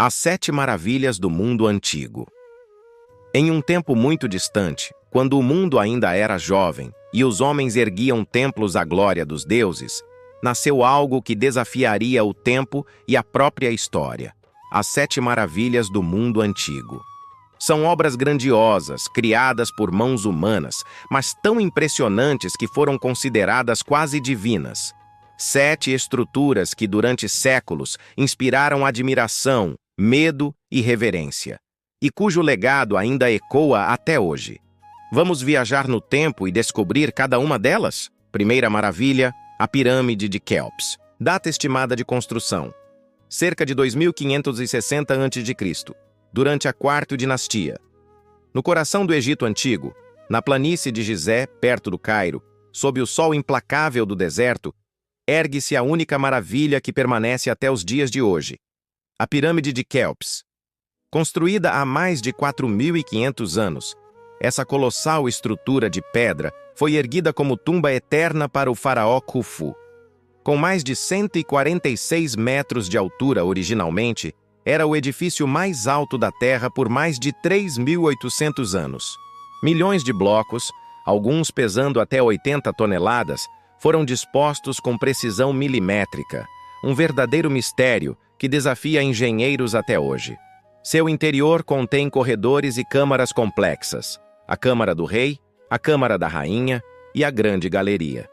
As Sete Maravilhas do Mundo Antigo. Em um tempo muito distante, quando o mundo ainda era jovem e os homens erguiam templos à glória dos deuses, nasceu algo que desafiaria o tempo e a própria história: as Sete Maravilhas do Mundo Antigo. São obras grandiosas, criadas por mãos humanas, mas tão impressionantes que foram consideradas quase divinas. Sete estruturas que, durante séculos, inspiraram admiração, medo e reverência, e cujo legado ainda ecoa até hoje. Vamos viajar no tempo e descobrir cada uma delas? Primeira maravilha, a Pirâmide de Quéops. Data estimada de construção: cerca de 2560 a.C., durante a Quarta Dinastia. No coração do Egito Antigo, na planície de Gizé, perto do Cairo, sob o sol implacável do deserto, ergue-se a única maravilha que permanece até os dias de hoje: a Pirâmide de Quéops. Construída há mais de 4.500 anos, essa colossal estrutura de pedra foi erguida como tumba eterna para o faraó Khufu. Com mais de 146 metros de altura originalmente, era o edifício mais alto da Terra por mais de 3.800 anos. Milhões de blocos, alguns pesando até 80 toneladas, foram dispostos com precisão milimétrica, um verdadeiro mistério que desafia engenheiros até hoje. Seu interior contém corredores e câmaras complexas: a Câmara do Rei, a Câmara da Rainha e a Grande Galeria.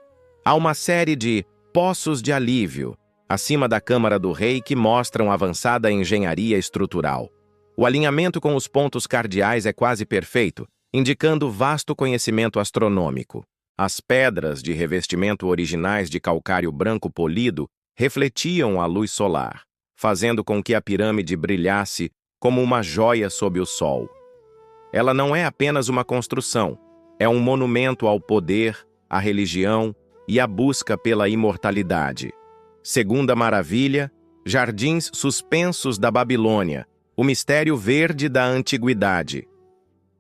Há uma série de poços de alívio acima da Câmara do Rei que mostram avançada engenharia estrutural. O alinhamento com os pontos cardeais é quase perfeito, indicando vasto conhecimento astronômico. As pedras de revestimento originais de calcário branco polido refletiam a luz solar, fazendo com que a pirâmide brilhasse como uma joia sob o sol. Ela não é apenas uma construção, é um monumento ao poder, à religião e à busca pela imortalidade. Segunda maravilha, Jardins Suspensos da Babilônia, o mistério verde da antiguidade.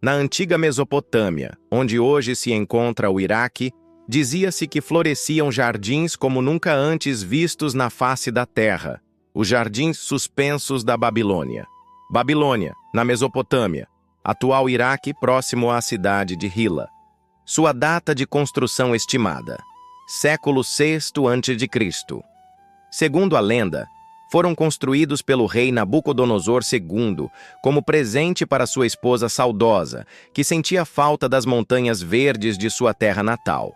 Na antiga Mesopotâmia, onde hoje se encontra o Iraque, dizia-se que floresciam jardins como nunca antes vistos na face da terra: os Jardins Suspensos da Babilônia. Babilônia, na Mesopotâmia, atual Iraque, próximo à cidade de Hilla. Sua data de construção estimada: século VI a.C. Segundo a lenda, foram construídos pelo rei Nabucodonosor II como presente para sua esposa saudosa, que sentia falta das montanhas verdes de sua terra natal.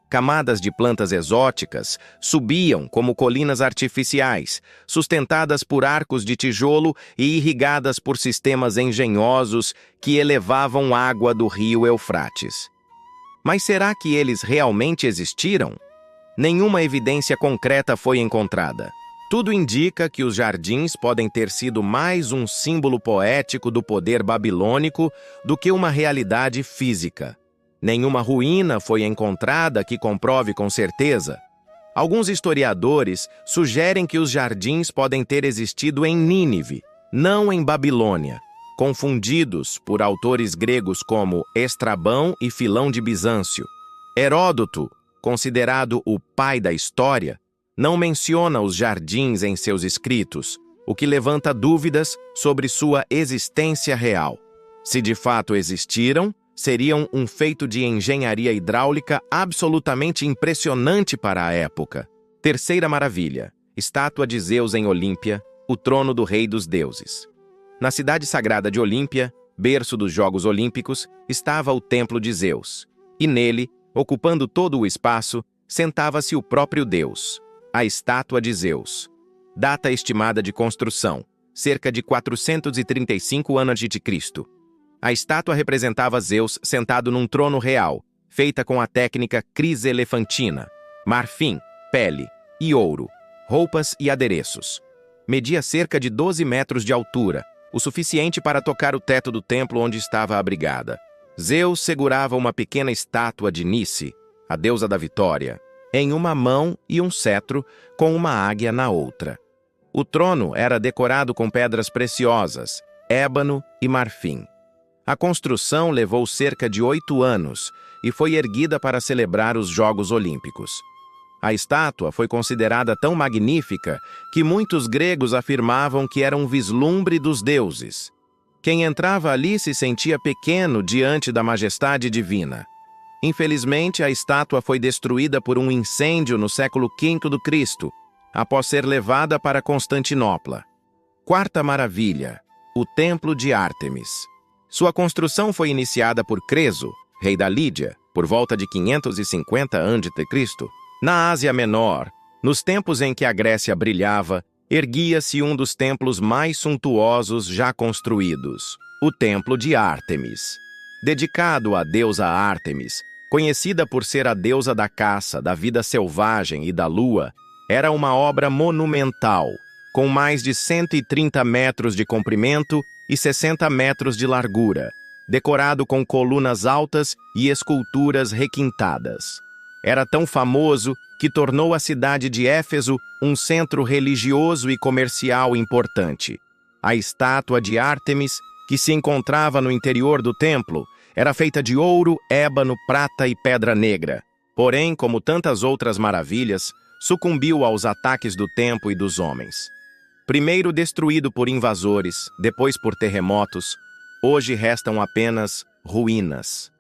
Camadas de plantas exóticas subiam como colinas artificiais, sustentadas por arcos de tijolo e irrigadas por sistemas engenhosos que elevavam água do rio Eufrates. Mas será que eles realmente existiram? Nenhuma evidência concreta foi encontrada. Tudo indica que os jardins podem ter sido mais um símbolo poético do poder babilônico do que uma realidade física. Nenhuma ruína foi encontrada que comprove com certeza. Alguns historiadores sugerem que os jardins podem ter existido em Nínive, não em Babilônia, confundidos por autores gregos como Estrabão e Filão de Bizâncio. Heródoto, considerado o pai da história, não menciona os jardins em seus escritos, o que levanta dúvidas sobre sua existência real. Se de fato existiram, seriam um feito de engenharia hidráulica absolutamente impressionante para a época. Terceira maravilha, estátua de Zeus em Olímpia, o trono do rei dos deuses. Na cidade sagrada de Olímpia, berço dos Jogos Olímpicos, estava o templo de Zeus, e nele, ocupando todo o espaço, sentava-se o próprio Deus, a estátua de Zeus. Data estimada de construção: cerca de 435 a.C. A estátua representava Zeus sentado num trono real, feita com a técnica criselefantina, marfim, pele e ouro, roupas e adereços. Media cerca de 12 metros de altura, o suficiente para tocar o teto do templo onde estava abrigada. Zeus segurava uma pequena estátua de Nice, a deusa da vitória, em uma mão e um cetro, com uma águia na outra. O trono era decorado com pedras preciosas, ébano e marfim. A construção levou cerca de 8 anos e foi erguida para celebrar os Jogos Olímpicos. A estátua foi considerada tão magnífica que muitos gregos afirmavam que era um vislumbre dos deuses. Quem entrava ali se sentia pequeno diante da majestade divina. Infelizmente, a estátua foi destruída por um incêndio no século V d.C., após ser levada para Constantinopla. Quarta maravilha, o Templo de Ártemis. Sua construção foi iniciada por Creso, rei da Lídia, por volta de 550 a.C. Na Ásia Menor, nos tempos em que a Grécia brilhava, erguia-se um dos templos mais suntuosos já construídos, o Templo de Ártemis. Dedicado à deusa Ártemis, conhecida por ser a deusa da caça, da vida selvagem e da lua, era uma obra monumental, com mais de 130 metros de comprimento e 60 metros de largura, decorado com colunas altas e esculturas requintadas. Era tão famoso que tornou a cidade de Éfeso um centro religioso e comercial importante. A estátua de Ártemis, que se encontrava no interior do templo, era feita de ouro, ébano, prata e pedra negra. Porém, como tantas outras maravilhas, sucumbiu aos ataques do tempo e dos homens. Primeiro destruído por invasores, depois por terremotos, hoje restam apenas ruínas.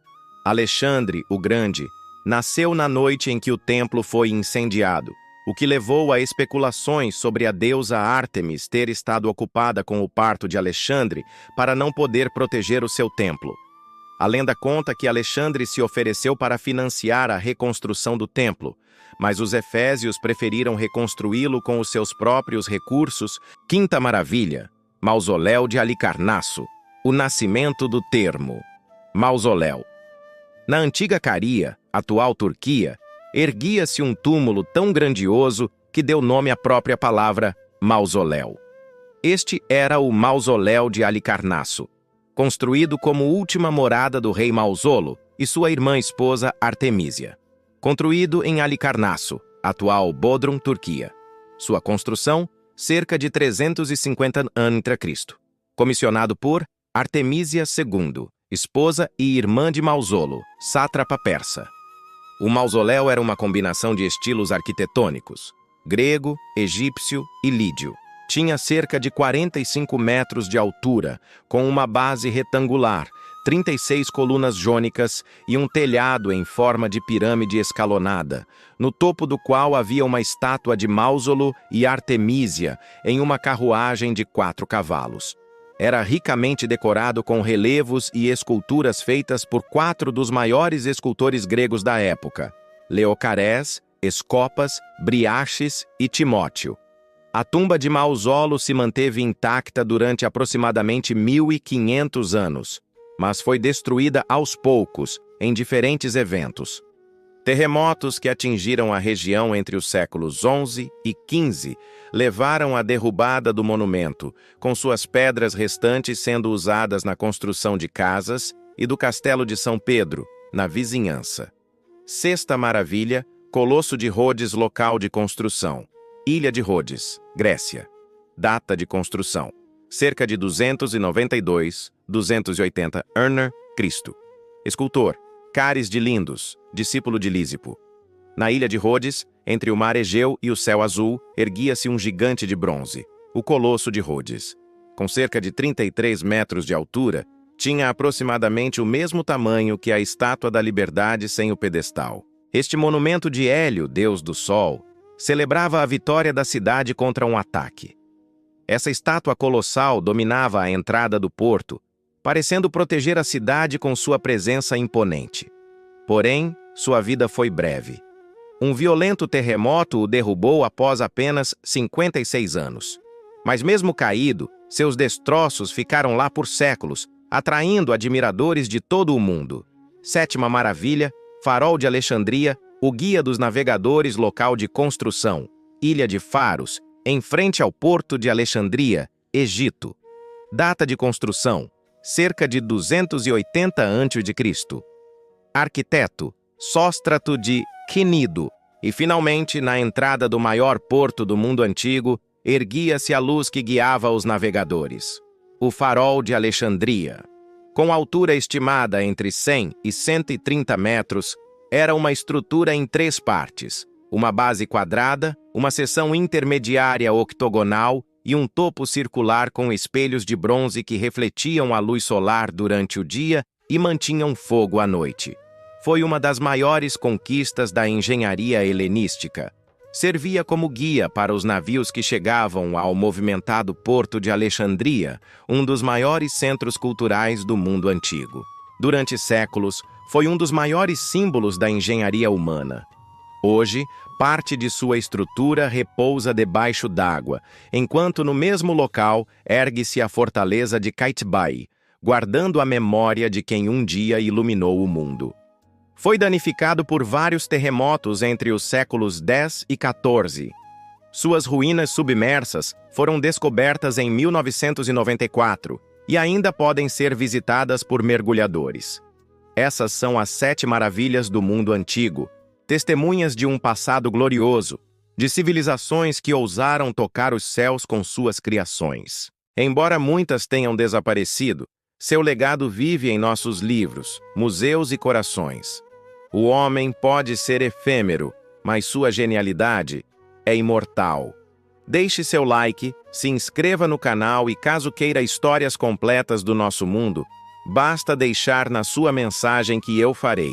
Alexandre, o Grande, nasceu na noite em que o templo foi incendiado, o que levou a especulações sobre a deusa Ártemis ter estado ocupada com o parto de Alexandre para não poder proteger o seu templo. A lenda conta que Alexandre se ofereceu para financiar a reconstrução do templo, mas os efésios preferiram reconstruí-lo com os seus próprios recursos. Quinta maravilha, Mausoléu de Halicarnasso, o nascimento do termo. Mausoléu. Na antiga Caria, atual Turquia, erguia-se um túmulo tão grandioso que deu nome à própria palavra mausoléu. Este era o Mausoléu de Halicarnasso, construído como última morada do rei Mausolo e sua irmã esposa Artemísia. Construído em Halicarnasso, atual Bodrum, Turquia. Sua construção, cerca de 350 a.C. Comissionado por Artemísia II, esposa e irmã de Mausolo, sátrapa persa. O mausoléu era uma combinação de estilos arquitetônicos, grego, egípcio e lídio. Tinha cerca de 45 metros de altura, com uma base retangular, 36 colunas jônicas e um telhado em forma de pirâmide escalonada, no topo do qual havia uma estátua de Mausolo e Artemísia em uma carruagem de 4 cavalos. Era ricamente decorado com relevos e esculturas feitas por 4 dos maiores escultores gregos da época: Leocarés, Escopas, Briaches e Timóteo. A tumba de Mausolo se manteve intacta durante aproximadamente 1.500 anos, mas foi destruída aos poucos, em diferentes eventos. Terremotos que atingiram a região entre os séculos XI e XV levaram à derrubada do monumento, com suas pedras restantes sendo usadas na construção de casas e do Castelo de São Pedro, na vizinhança. Sexta maravilha, Colosso de Rhodes, local de construção. Ilha de Rhodes, Grécia. Data de construção: cerca de 292-280 a.C. Escultor: Cáris de Lindos, discípulo de Lísipo. Na ilha de Rhodes, entre o mar Egeu e o céu azul, erguia-se um gigante de bronze, o Colosso de Rhodes. Com cerca de 33 metros de altura, tinha aproximadamente o mesmo tamanho que a Estátua da Liberdade sem o pedestal. Este monumento de Hélio, deus do sol, celebrava a vitória da cidade contra um ataque. Essa estátua colossal dominava a entrada do porto, parecendo proteger a cidade com sua presença imponente. Porém, sua vida foi breve. Um violento terremoto o derrubou após apenas 56 anos. Mas mesmo caído, seus destroços ficaram lá por séculos, atraindo admiradores de todo o mundo. Sétima maravilha, Farol de Alexandria, o guia dos navegadores, local de construção, Ilha de Faros, em frente ao porto de Alexandria, Egito. Data de construção: cerca de 280 a.C. Arquiteto: Sóstrato de Quinido. E finalmente, na entrada do maior porto do mundo antigo, erguia-se a luz que guiava os navegadores: o Farol de Alexandria. Com altura estimada entre 100 e 130 metros, era uma estrutura em 3 partes: uma base quadrada, uma seção intermediária octogonal e um topo circular com espelhos de bronze que refletiam a luz solar durante o dia e mantinham fogo à noite. Foi uma das maiores conquistas da engenharia helenística. Servia como guia para os navios que chegavam ao movimentado porto de Alexandria, um dos maiores centros culturais do mundo antigo. Durante séculos, foi um dos maiores símbolos da engenharia humana. Hoje, parte de sua estrutura repousa debaixo d'água, enquanto no mesmo local ergue-se a fortaleza de Qaitbay, guardando a memória de quem um dia iluminou o mundo. Foi danificado por vários terremotos entre os séculos X e XIV. Suas ruínas submersas foram descobertas em 1994 e ainda podem ser visitadas por mergulhadores. Essas são as 7 maravilhas do mundo antigo, testemunhas de um passado glorioso, de civilizações que ousaram tocar os céus com suas criações. Embora muitas tenham desaparecido, seu legado vive em nossos livros, museus e corações. O homem pode ser efêmero, mas sua genialidade é imortal. Deixe seu like, se inscreva no canal e caso queira histórias completas do nosso mundo, basta deixar na sua mensagem que eu farei.